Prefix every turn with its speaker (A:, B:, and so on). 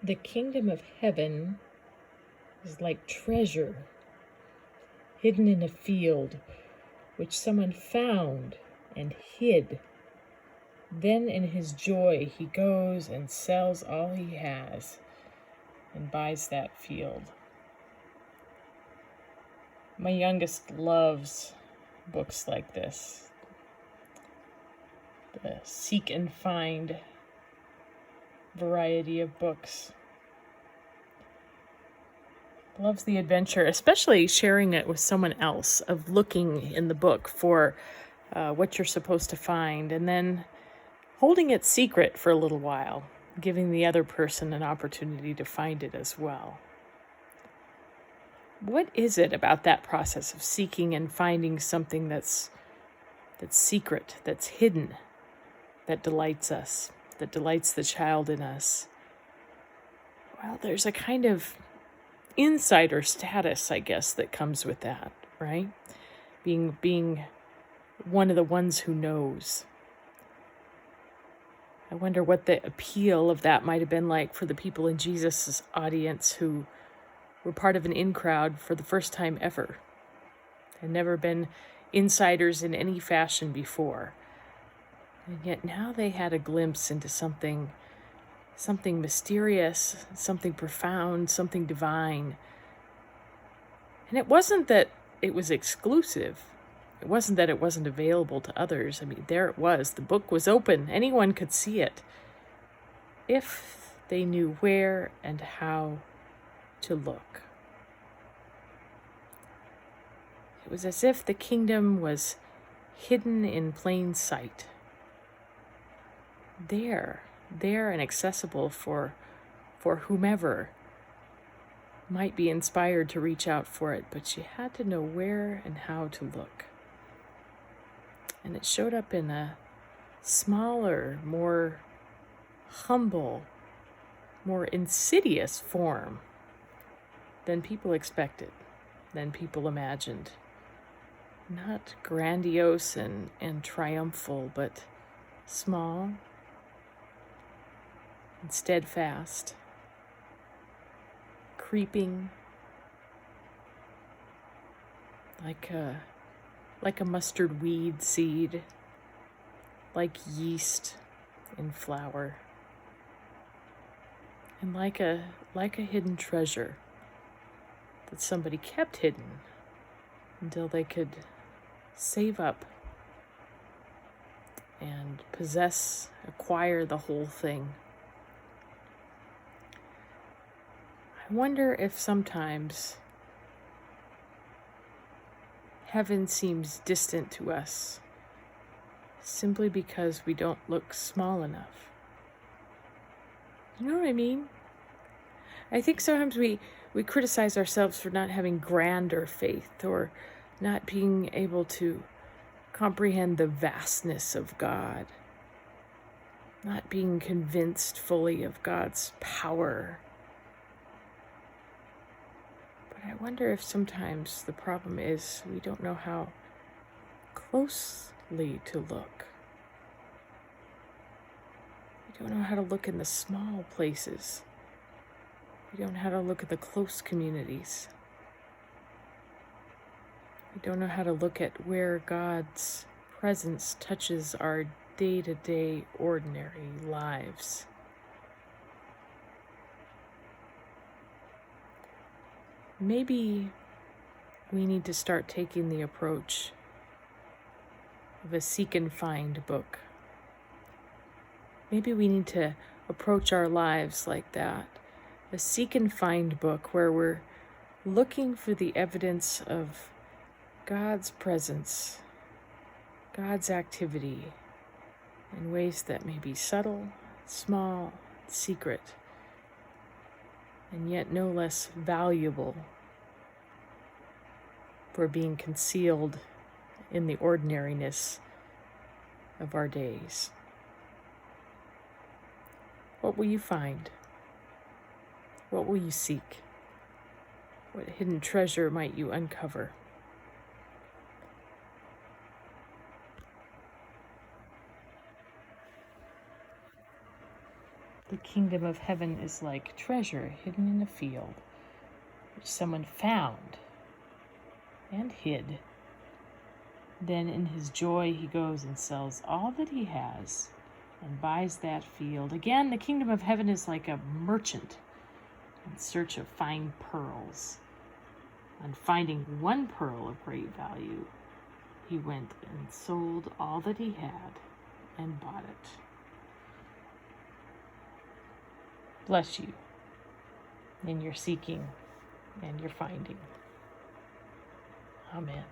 A: The kingdom of heaven is like treasure hidden in a field, which someone found and hid. Then in his joy he goes and sells all he has and buys that field. My youngest loves books like this. The seek and find variety of books. Loves the adventure, especially sharing it with someone else, of looking in the book for what you're supposed to find and then holding it secret for a little while, giving the other person an opportunity to find it as well. What is it about that process of seeking and finding something that's secret, that's hidden, that delights us, that delights the child in us? Well, there's a kind of insider status, I guess, that comes with that, right? Being one of the ones who knows. I wonder what the appeal of that might have been like for the people in Jesus' audience who were part of an in crowd for the first time ever. Had never been insiders in any fashion before. And yet now they had a glimpse into something mysterious, something profound, something divine. And it wasn't that it was exclusive. It wasn't that it wasn't available to others. I mean, there it was. The book was open. Anyone could see it if they knew where and how to look. It was as if the kingdom was hidden in plain sight. There and accessible for whomever might be inspired to reach out for it, but you had to know where and how to look. And it showed up in a smaller, more humble, more insidious form than people expected, than people imagined. Not grandiose and triumphal, but small and steadfast, creeping like a mustard weed seed, like yeast in flour, and like a hidden treasure that somebody kept hidden until they could save up and acquire the whole thing. I wonder if sometimes heaven seems distant to us simply because we don't look small enough. You know what I mean? I think sometimes we criticize ourselves for not having grander faith or not being able to comprehend the vastness of God, not being convinced fully of God's power. But I wonder if sometimes the problem is we don't know how closely to look. We don't know how to look in the small places. We don't know how to look at the close communities. We don't know how to look at where God's presence touches our day-to-day ordinary lives. Maybe we need to start taking the approach of a seek and find book. Maybe we need to approach our lives like that. A seek and find book where we're looking for the evidence of God's presence, God's activity in ways that may be subtle, small, secret, and yet no less valuable for being concealed in the ordinariness of our days. What will you find? What will you seek? What hidden treasure might you uncover? The kingdom of heaven is like treasure hidden in a field, which someone found and hid. Then in his joy he goes and sells all that he has and buys that field. Again, the kingdom of heaven is like a merchant in search of fine pearls. On finding one pearl of great value, he went and sold all that he had and bought it. Bless you in your seeking and your finding. Amen.